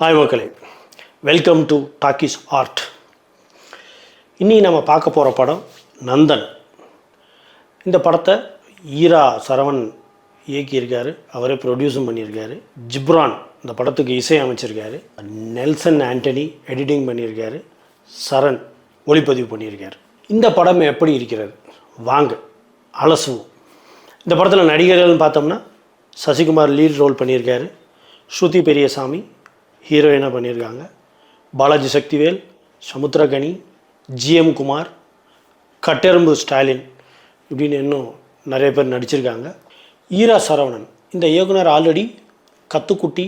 Hi மக்களே, welcome to talkies art. இன்றைக்கி நம்ம பார்க்க போகிற படம் நந்தன். இந்த படத்தை ஈரா சரவணன் இயக்கியிருக்காரு, அவரே ப்ரொடியூஸும் பண்ணியிருக்காரு. ஜிப்ரான் இந்த படத்துக்கு இசை அமைச்சிருக்காரு. நெல்சன் ஆண்டனி எடிட்டிங் பண்ணியிருக்காரு. சரண் ஒளிப்பதிவு பண்ணியிருக்காரு. இந்த படம் எப்படி இருக்கிறது வாங்க அலசுவோம். இந்த படத்தில் நடிகர்கள்னு பார்த்தோம்னா சசிகுமார் லீட் ரோல் பண்ணியிருக்காரு. ஸ்ருதி பெரியசாமி ஹீரோயினாக பண்ணியிருக்காங்க. பாலாஜி சக்திவேல், சமுத்திரகனி, ஜிஎம் குமார், கட்டெரும்பு ஸ்டாலின் இப்படின்னு இன்னும் நிறைய பேர் நடிச்சிருக்காங்க. ஈரா சரவணன் இந்த இயக்குனர் ஆல்ரெடி கத்துக்குட்டி,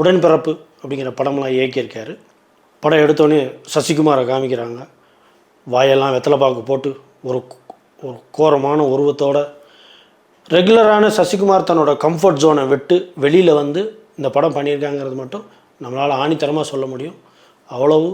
உடன்பிறப்பு அப்படிங்கிற படம்லாம் இயக்கியிருக்காரு. படம் எடுத்தோடனே சசிகுமாரை காமிக்கிறாங்க. வாயெல்லாம் வெத்தலைப்பாக்கு போட்டு ஒரு கோரமான உருவத்தோட ரெகுலரான சசிகுமார் தன்னோட கம்ஃபர்ட் ஜோனை விட்டு வெளியில் வந்து இந்த படம் பண்ணியிருக்காங்கிறது மட்டும் நம்மளால் ஆணித்தரமாக சொல்ல முடியும். அவ்வளவு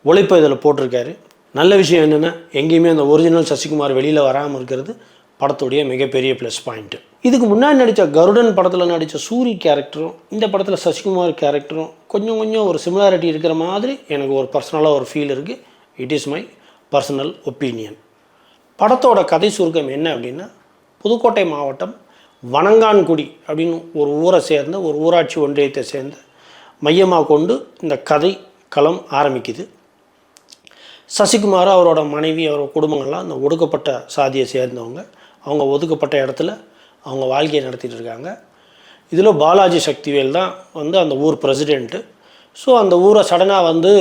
உழைப்பை இதில் போட்டிருக்காரு. நல்ல விஷயம் என்னென்னா, எங்கேயுமே அந்த ஒரிஜினல் சசிகுமார் வெளியில் வராமல் இருக்கிறது படத்துடைய மிகப்பெரிய ப்ளஸ் பாயிண்ட்டு. இதுக்கு முன்னாடி நடித்த கருடன் படத்தில் நடித்த சூரி கேரக்டரும் இந்த படத்தில் சசிகுமார் கேரக்டரும் கொஞ்சம் ஒரு சிமிலாரிட்டி இருக்கிற மாதிரி எனக்கு ஒரு பர்சனலாக ஒரு ஃபீல் இருக்குது. It is my personal opinion. படத்தோட கதை சுருக்கம் என்ன அப்படின்னா, புதுக்கோட்டை மாவட்டம் வனங்கான்குடி அப்படின்னு ஒரு ஊரை சேர்ந்த ஒரு ஊராட்சி ஒன்றியத்தை சேர்ந்த மையமாக கொண்டு இந்த கதை களம் ஆரம்பிக்குது. சசிகுமார், அவரோட மனைவி, அவரோட குடும்பங்கள்லாம் அந்த ஒடுக்கப்பட்ட சாதியை சேர்ந்தவங்க. அவங்க ஒதுக்கப்பட்ட இடத்துல அவங்க வாழ்க்கையை நடத்திட்டு இருக்காங்க. இதில் பாலாஜி சக்திவேல் தான் வந்து அந்த ஊர் பிரசிடெண்ட்டு. ஸோ அந்த ஊரை சடனாக வந்து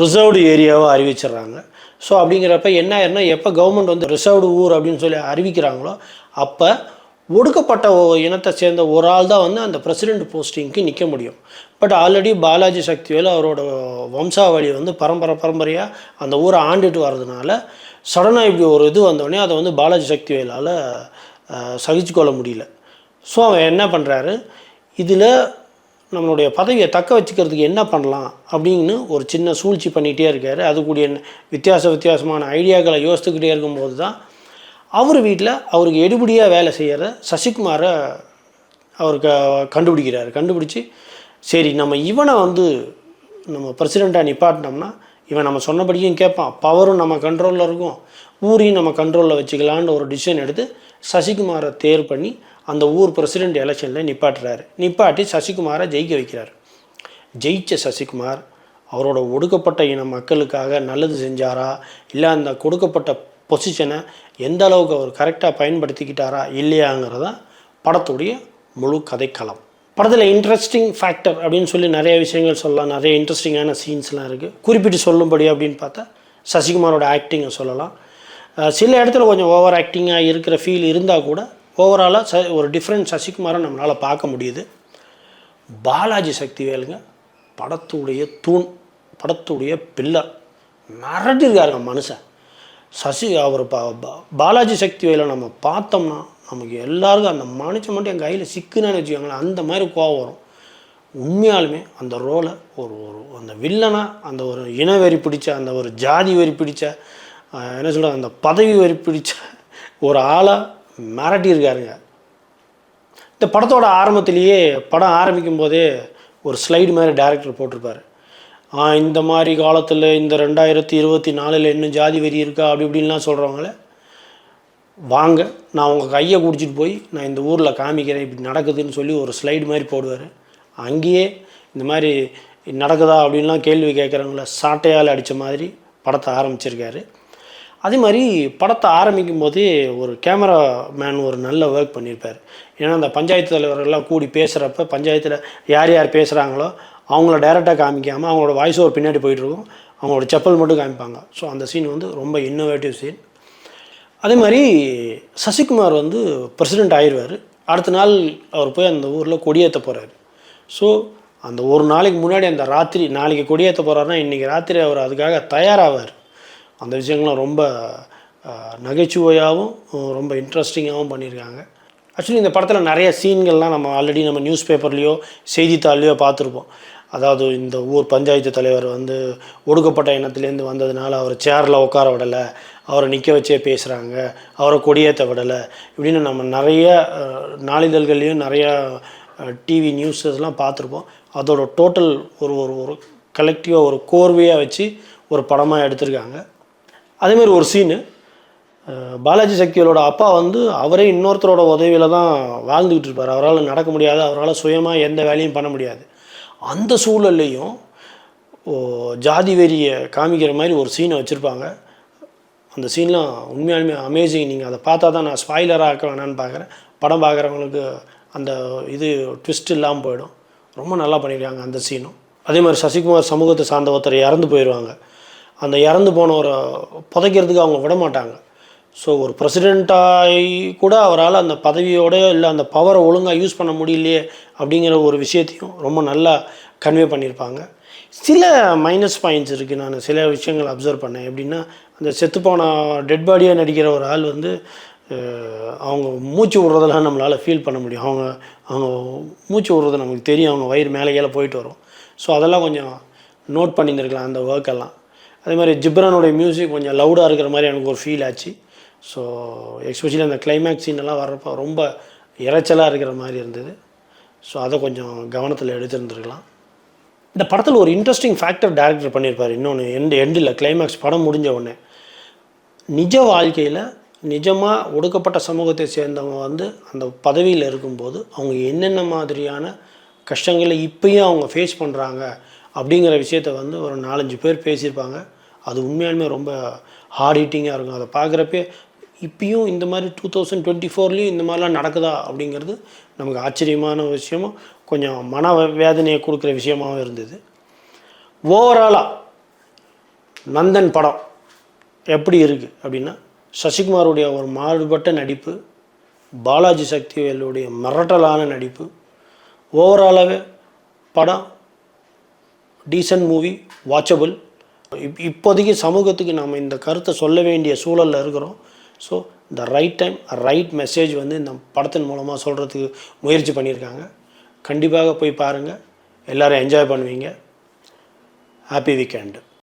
ரிசர்வ்டு ஏரியாவை அறிவிச்சிடுறாங்க. ஸோ அப்படிங்கிறப்ப என்ன ஆயிருன்னா, எப்போ கவர்மெண்ட் வந்து ரிசர்வ்டு ஊர் அப்படின்னு சொல்லி அறிவிக்கிறாங்களோ அப்போ ஒடுக்கப்பட்ட இனத்தை சேர்ந்த ஒரு ஆள் தான் வந்து அந்த பிரசிடெண்ட் போஸ்டிங்க்கு நிற்க முடியும். பட் ஆல்ரெடி பாலாஜி சக்திவேல் அவரோட வம்சாவளி வந்து பரம்பரையாக அந்த ஊரை ஆண்டுட்டு வர்றதுனால சடனாக இப்படி ஒரு இது வந்தோடனே அதை வந்து பாலாஜி சக்திவேலால் சகிச்சுக்கொள்ள முடியல. ஸோ அவன் என்ன பண்ணுறாரு, இதில் நம்மளுடைய பதவியை தக்க வச்சுக்கிறதுக்கு என்ன பண்ணலாம் அப்படின்னு ஒரு சின்ன சூழ்ச்சி பண்ணிகிட்டே இருக்கார். அதுக்கூடிய வித்தியாசமான ஐடியாக்களை யோசித்துக்கிட்டே இருக்கும்போது தான் அவர் வீட்டில் அவருக்கு எடுபடியாக வேலை செய்கிற சசிகுமாரை அவருக்கு கண்டுபிடிச்சி சரி நம்ம இவனை வந்து நம்ம பிரசிடெண்ட்டாக நிப்பாட்டினோம்னா இவன் நம்ம சொன்னபடியும் கேட்பான், பவரும் நம்ம கண்ட்ரோலில் இருக்கும், ஊரையும் நம்ம கண்ட்ரோலில் வச்சுக்கலான்னு ஒரு டிசிஷன் எடுத்து சசிகுமாரை தேர்வு பண்ணி அந்த ஊர் பிரசிடெண்ட் எலெக்ஷனில் நிப்பாட்டி சசிகுமாரை ஜெயிக்க வைக்கிறார். ஜெயித்த சசிகுமார் அவரோட ஒடுக்கப்பட்ட இன மக்களுக்காக நல்லது செஞ்சாரா, இல்லை அந்த கொடுக்கப்பட்ட பொசிஷனை எந்த அளவுக்கு அவர் கரெக்டாக பயன்படுத்திக்கிட்டாரா இல்லையாங்கிறதான் படத்துடைய முழு கதைக்களம். படத்தில் இன்ட்ரெஸ்டிங் ஃபேக்டர் அப்படின்னு சொல்லி நிறைய விஷயங்கள் சொல்லலாம். நிறைய இன்ட்ரெஸ்டிங்கான சீன்ஸ்லாம் இருக்குது. குறிப்பிட்டு சொல்லும்படி அப்படின்னு பார்த்தா சசிகுமாரோட ஆக்டிங்கை சொல்லலாம். சில இடத்துல கொஞ்சம் ஓவர் ஆக்டிங்காக இருக்கிற ஃபீல் இருந்தால் கூட ஓவராலாக ஒரு டிஃப்ரெண்ட் சசிகுமாரை நம்மளால் பார்க்க முடியுது. பாலாஜி சக்திவேலுங்க படத்துடைய தூண், படத்துடைய பில்லர். மிரட்டிருக்காருங்க மனுஷன். அவர் பாலாஜி சக்திவேலை நம்ம பார்த்தோம்னா நமக்கு எல்லாருக்கும் அந்த மனுஷன் மட்டும் என் கையில் சிக்குன்னு வச்சுக்கோங்களேன், அந்த மாதிரி கோவம் வரும். உண்மையாலுமே அந்த ரோலை ஒரு அந்த வில்லனாக, அந்த ஒரு இன வெறி பிடிச்ச, அந்த ஒரு ஜாதி வெறி பிடிச்ச, என்ன சொல்கிறது, அந்த பதவி வெறி பிடிச்ச ஒரு ஆளாக மிரட்டியிருக்காருங்க. இந்த படத்தோட ஆரம்பத்திலேயே, படம் ஆரம்பிக்கும் போதே ஒரு ஸ்லைடு மாதிரி டைரக்டர் போட்டிருப்பார். இந்த மாதிரி காலத்தில் இந்த 2024 இன்னும் ஜாதி வெறி இருக்கா அப்படி இப்படின்லாம் சொல்கிறவங்கள வாங்க, நான் உங்கள் கையை குடிச்சிட்டு போய் நான் இந்த ஊரில் காமிக்கிறேன் இப்படி நடக்குதுன்னு சொல்லி ஒரு ஸ்லைடு மாதிரி போடுவார். அங்கேயே இந்த மாதிரி நடக்குதா அப்படின்லாம் கேள்வி கேட்குறவங்கள சாட்டையால் அடித்த மாதிரி படத்தை ஆரம்பிச்சிருக்காரு. அதே மாதிரி படத்தை ஆரம்பிக்கும் போதே ஒரு கேமராமேன் ஒரு நல்ல ஒர்க் பண்ணியிருப்பார். ஏன்னா அந்த பஞ்சாயத்து தலைவர்கள்லாம் கூடி பேசுகிறப்ப பஞ்சாயத்தில் யார் பேசுகிறாங்களோ அவங்கள டைரெக்டாக காமிக்காமல் அவங்களோட வாய்ஸ் ஓவர் பின்னாடி போயிட்டுருக்கும், அவங்களோட செப்பல் மட்டும் காமிப்பாங்க. ஸோ அந்த சீன் வந்து ரொம்ப இன்னோவேட்டிவ் சீன். அதே மாதிரி சசிகுமார் வந்து பிரசிடெண்ட் ஆயிடுவார். அடுத்த நாள் அவர் போய் அந்த ஊரில் கொடியேற்ற போகிறார். ஸோ அந்த ஒரு நாளைக்கு முன்னாடி அந்த ராத்திரி, நாளைக்கு கொடியேற்ற போகிறாருன்னா இன்றைக்கி ராத்திரி அவர் அதுக்காக தயாராவார். அந்த விஷயங்கள்லாம் ரொம்ப நகைச்சுவையாகவும் ரொம்ப இன்ட்ரெஸ்டிங்காகவும் பண்ணியிருக்காங்க. ஆக்சுவலி இந்த படத்தில் நிறைய சீன்கள்லாம் நம்ம நியூஸ் பேப்பர்லேயோ செய்தித்தாள்லையோ பார்த்துருப்போம். அதாவது இந்த ஊர் பஞ்சாயத்து தலைவர் வந்து ஒடுக்கப்பட்ட இனத்துலேருந்து வந்ததுனால அவர் சேரில் உட்கார விடலை, அவரை நிற்க வச்சே பேசுகிறாங்க, அவரை கொடியேற்ற விடலை இப்படின்னு நம்ம நிறைய நாளிதழ்கள்லேயும் நிறையா டிவி நியூஸஸ்லாம் பார்த்துருப்போம். அதோட டோட்டல் ஒரு ஒரு ஒரு கலெக்டிவாக ஒரு கோர்வையாக வச்சு ஒரு படமாக எடுத்திருக்காங்க. அதேமாதிரி ஒரு சீனு, பாலாஜி சக்திவேலோட அப்பா வந்து அவரே இன்னொருத்தரோட உதவியில் தான் வாழ்ந்துக்கிட்டு இருப்பார். அவரால் நடக்க முடியாது, அவரால் சுயமாக எந்த வேலையும் பண்ண முடியாது. அந்த சூழல்லையும் ஜாதி வெறியை காமிக்கிற மாதிரி ஒரு சீனை வச்சுருப்பாங்க. அந்த சீன்லாம் உண்மையாலுமே அமேசிங். நீங்கள் அதை பார்த்தா தான், நான் ஸ்பாய்லராக ஆக்க வேணான்னு பார்க்குறேன். படம் பார்க்குறவங்களுக்கு அந்த இது ட்விஸ்ட் இல்லாமல் போயிடும். ரொம்ப நல்லா பண்ணியிருக்காங்க அந்த சீனும். அதே மாதிரி சசிகுமார் சமூகத்தை சார்ந்த ஒருத்தர் இறந்து போயிடுவாங்க. அந்த இறந்து போனவரை புதைக்கிறதுக்கு அவங்க விட மாட்டாங்க. ஸோ ஒரு பிரசிடெண்ட்டாகி கூட அவரால் அந்த பதவியோட இல்லை அந்த பவரை ஒழுங்காக யூஸ் பண்ண முடியலையே அப்படிங்கிற ஒரு விஷயத்தையும் ரொம்ப நல்லா கன்வே பண்ணியிருப்பாங்க. சில மைனஸ் பாயிண்ட்ஸ் இருக்குது. நான் சில விஷயங்கள் அப்சர்வ் பண்ணேன். எப்படின்னா, அந்த செத்துப்போன டெட் பாடியாக நடிக்கிற ஒரு ஆள் வந்து அவங்க மூச்சு விடுறதெல்லாம் நம்மளால் ஃபீல் பண்ண முடியும். அவங்க மூச்சு விடுறது நமக்கு தெரியும். அவங்க வயிறு மேலே கீழே போயிட்டு வரும். ஸோ அதெல்லாம் கொஞ்சம் நோட் பண்ணியிருந்துருக்கலாம் அந்த ஒர்க்கெல்லாம். அதே மாதிரி ஜிப்ரானுடைய மியூசிக் கொஞ்சம் லவுடாக இருக்கிற மாதிரி எனக்கு ஒரு ஃபீல் ஆச்சு. ஸோ எஸ்பெஷலி அந்த கிளைமேக்ஸ் சீனெல்லாம் வர்றப்போ ரொம்ப இறைச்சலாக இருக்கிற மாதிரி இருந்தது. ஸோ அதை கொஞ்சம் கவனத்தில் எடுத்துருந்துருக்கலாம். இந்த படத்தில் ஒரு இன்ட்ரெஸ்டிங் ஃபேக்டர் டைரக்டர் பண்ணியிருப்பார். இன்னொன்று எண்டில் கிளைமேக்ஸ் படம் முடிஞ்ச உடனே, நிஜ வாழ்க்கையில் நிஜமாக ஒடுக்கப்பட்ட சமூகத்தை சேர்ந்தவங்க வந்து அந்த பதவியில் இருக்கும்போது அவங்க என்னென்ன மாதிரியான கஷ்டங்களை இப்பயும் அவங்க ஃபேஸ் பண்ணுறாங்க அப்படிங்கிற விஷயத்த வந்து ஒரு 4-5 பேர் பேசியிருப்பாங்க. அது உண்மையாலுமே ரொம்ப ஹார்ட் ஹிட்டிங்காக இருக்கும். அதை பார்க்குறப்பே இப்பயும் இந்த மாதிரி 2024லேயும் இந்த மாதிரிலாம் நடக்குதா அப்படிங்கிறது நமக்கு ஆச்சரியமான விஷயமும் கொஞ்சம் மன வேதனையை கொடுக்குற விஷயமாகவும் இருந்தது. ஓவராலாக நந்தன் படம் எப்படி இருக்குது அப்படின்னா, சசிகுமாருடைய ஒரு மாறுபட்ட நடிப்பு, பாலாஜி சக்திவேலுடைய மிரட்டலான நடிப்பு, ஓவராலாகவே படம் டீசன்ட் மூவி, வாட்சபிள். இப்போதைக்கு சமூகத்துக்கு நாம் இந்த கருத்தை சொல்ல வேண்டிய சூழலில் இருக்கிறோம். ஸோ இந்த ரைட் டைம் ரைட் மெசேஜ் வந்து இந்த படத்தின் மூலமாக சொல்கிறதுக்கு முயற்சி பண்ணியிருக்காங்க. கண்டிப்பாக போய் பாருங்கள். எல்லோரும் என்ஜாய் பண்ணுவீங்க. Happy weekend.